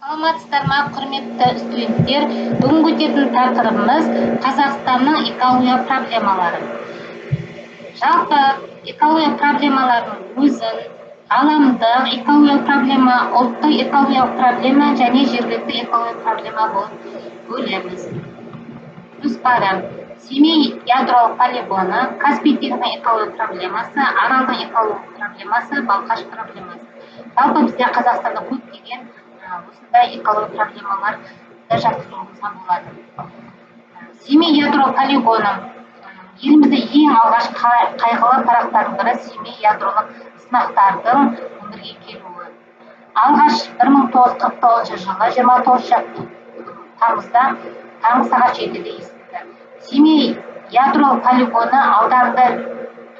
Саламатсыздар ма, құрметті студенттер? Бүгін өтетін тақырыбымыз Қазақстанның экология проблемалары. Жалпы экология проблемаларының өзін ғаламдық экология проблема, ұлттық экология проблема және жергілікті экология проблема болып бөлеміз. Жоспары: Семей ядролық полигоны, Каспий теңізінің экология проблемасы, Аралдың экология проблемасы, Балқаш проблемасы. Жалпы бізде Қазақстанда көптеген осындай экология проблемалар жатқызуымызға болады. Семей ядролық полигоны елімізде ең алғаш қайғылы парақтардың бірі Семей ядролық сынақтардың өмірге келуі. Алғаш 1949 жылы 29 тамызда таңғы сағат 7-де естілді. Семей ядролық полигоны ауданында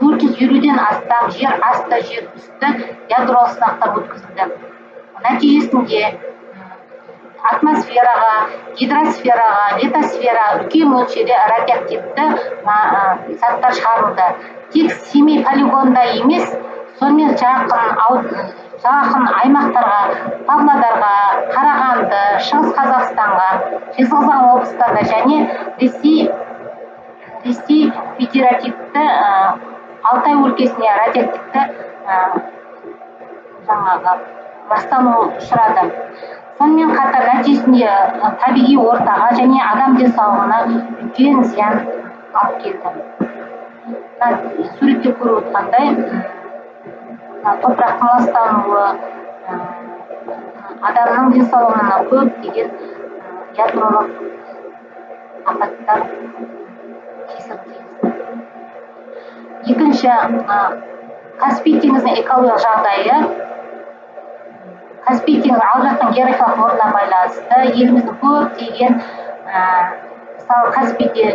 450-ден астам жер асты, жер үсті ядролық сынақтар өткізілді. Нәтижесінде атмосфераға, гидросфераға, литосфераға үлкен мөлшерде радиоактивті заттар шығарылды. Тек Семей полигонында емес, сонымен жақын аймақтарға, Павлодарға, Қарағанды, Шығыс Қазақстанға, Жезқазған облыстарда және Ресей федеративті Алтай өлкесіне радиоактивті ластану ұшырады. Сонымен қатар нәтижесінде табиғи ортаға және адам денсаулығына үлкен зиян алып келді. Суретте көріп отқандай, топырақтың ластануы адамның денсаулығына көптеген ядролық апаттар кесірін тигізді. Екінші, Каспий теңізінің экологиялық жағдайы. Каспий теңізі алып жатқан географиялық орнына байланысты еліміздің көптеген мысалы Каспийде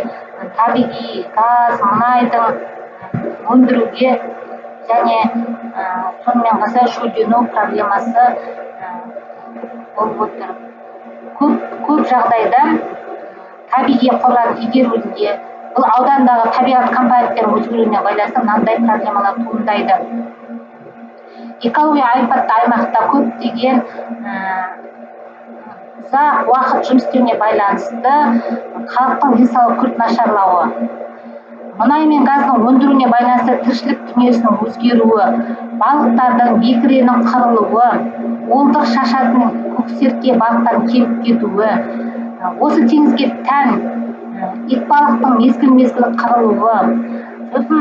табиғи газ, мұнайдың өндіруге және сонымен қоса шөлдену проблемасы болып отыр. Көп жағдайда табиғи қорлардың игерілуінде бұл аудандағы табиғат компоненттерінің өзгеруіне байланысты мынандай проблемалар туындайды. Экология апатты аймақта көптеген ұзақ уақыт жұмыс істеуіне байланысты халықтың денсаулығы күрт нашарлауы, мұнай мен газдың өндіруіне байланысты тіршілік дүниесінің өзгеруі, балықтардың, бекіренің қырылуы, уылдырық шашатын көксерке балықтардың келіп кетуі, осы теңізге тән итбалықтың мезгіл қырылуы, сосын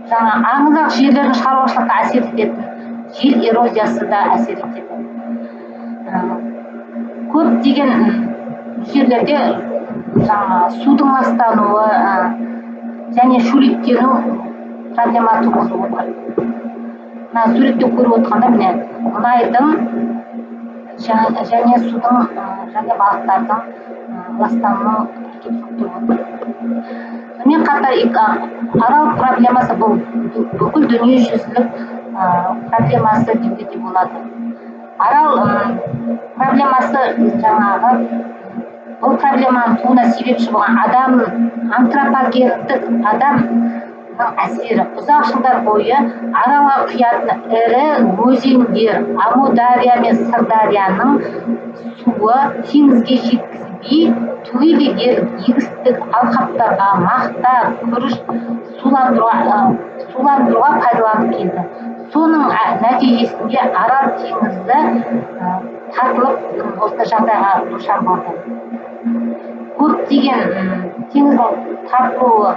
аңызақ жерлердің шаруашылыққа әсер ететін жер эрозиясы да әсер етеді. Көптеген жерлерде судың ластануы және шөлейттену проблема туғызып отыр. Суретте көріп отқанда міне мұнайдың және судың және балықтардың ластануы кетіп отыр. Сонымен қатар Арал проблемасы бұл бүкіл дүниежүзілік проблемасы деуге де болады. Арал проблемасы бұл проблеманың туына себепші болған антропогендік адамның әсері. Ұзақ жылдар бойы Аралға құятын ірі өзендер Амудария мен Сырдарияның суы теңізге жеткізбей, түгелдей егістік алқаптарға, мақта, күріш суландыруға пайдаланып келді. Соның нәтижесінде Арал теңізі тартылып осы жағдайға душар болды. Көптеген теңіздің тартылуы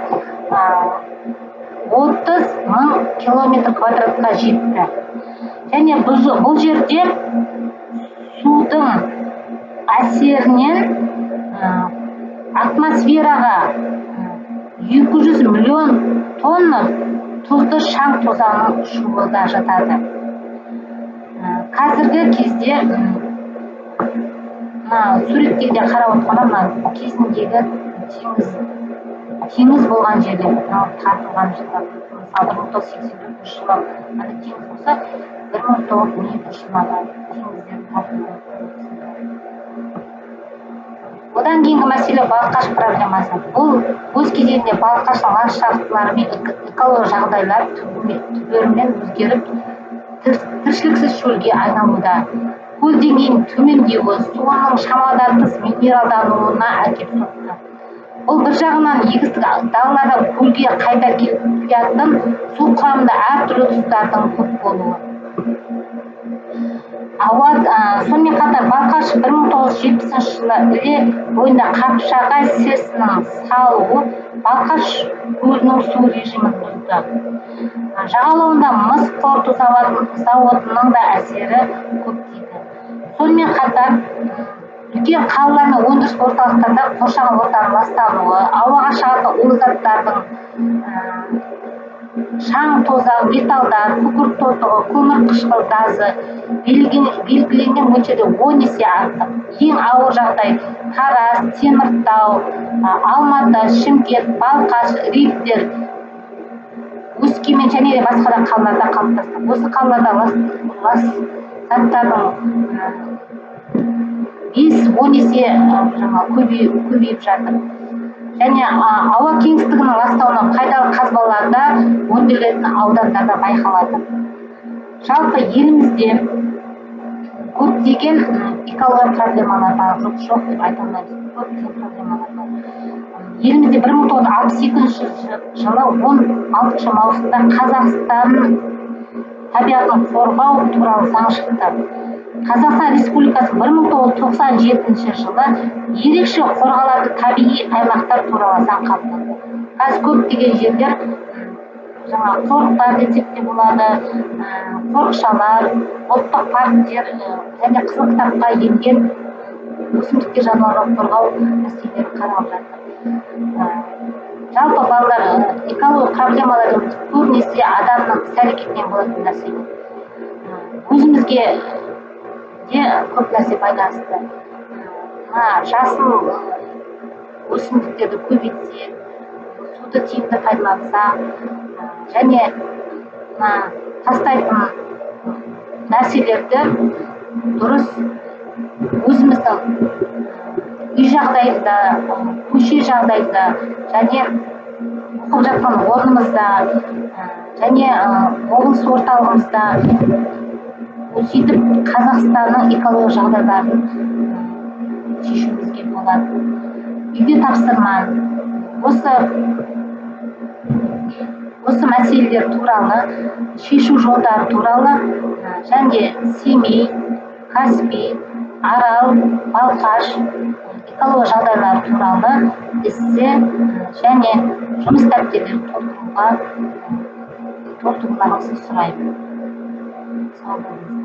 30.000 километр квадратқа жетті. Және бұл жерде судың әсерінен атмосфераға 200 миллион тонна тұзды шаң тозаңның ұшуы да жатады. Қазіргі кезде суреттегіде қарап отқанда кезіндегі теңіз болған жерлер, тартылған жылдар, мысалы 1984 жылы теңіз болса, 1912 жылы теңіздер тартылған. Одан кейінгі мәселе Балқаш проблемасы. Бұл өз кезегінде Балқаштың ландшафтылары мен экологиялық жағдайлар түбірімен өзгеріп, тіршіліксіз шөлге айналуда. Көл деңгейінің төмендеуі суының шамадан тыс минералдануына әкеп соқты. Бұл бір жағынан егістік далалардан көлге қайта құятын су құрамында әртүрлі тұстардың көп болуы. Сонымен қатар Балқаш 1970 жылы Іле бойында Қапшағай СЭС-ның салуы Балқаш көлінің су режимін бұзды. Жағалауында мыс қорыту зауытының да әсері көп тиді. Сонымен қатар үлкен қалалар мен өндіріс орталықтарда қоршаған ортаның ластануы, ауаға шығатын улы заттардың шаң, тозаң, металдар, күкірт тотығы, көмір қышқыл газы белгіленген мөлшерде 10 есе артық. Ең ауыр жағдай Тараз, Теміртау, Алматы, Шымкент, Балқаш, Риддер, Өскемен және де басқа да қалаларда қалыптасты. Осы қалаларда лас заттардың 5-10 есе көбейіп жатыр. Және ауа кеңістігінің ластауынан пайдалы қазбаларда өндірілетін аудандарда байқалады. Жалпы елімізде көптеген экология проблемалар бар, жоқ деп айта алмаймыз. Көптеген проблемалар бар. Елімізде 1962 жылы 16 маусымда Қазақстан табиғатын қорғау туралы заң шықты. Қазақстан Республикасы 1997 жылы ерекше қорғалатын табиғи аймақтар туралы заң қабылданды. Қазір көптеген жерлер қорықтар десек те болады, қорықшалар, ұлттық парктер және қызыл кітапқа енген өсімдіктер жануарларын қорғау мәселелері қаралып жатыр. Жалпы балалар экология проблемалары көбінесе адамның іс-әрекетінен болатын нәрсе. Өзімізге де көп нәрсе байланысты. Жасыл өсімдіктерді көбейтсек, суды тиімді пайдалансақ, және тастайтын нәрселерді дұрыс өзіміздің үй жағдайында, көше жағдайында және оқып жатқан орнымызда және облыс орталығымызда сөйтіп Қазақстанның экология жағдайларын шешуімізге болады. Үйге тапсырма осы мәселелер туралы, шешу жолдары туралы және Семей, Каспий, Арал, Балқаш экология жағдайлары туралы эссе және жұмыс дәптерлерін толтыруларыңызды сұраймын. Сау болыңыздар.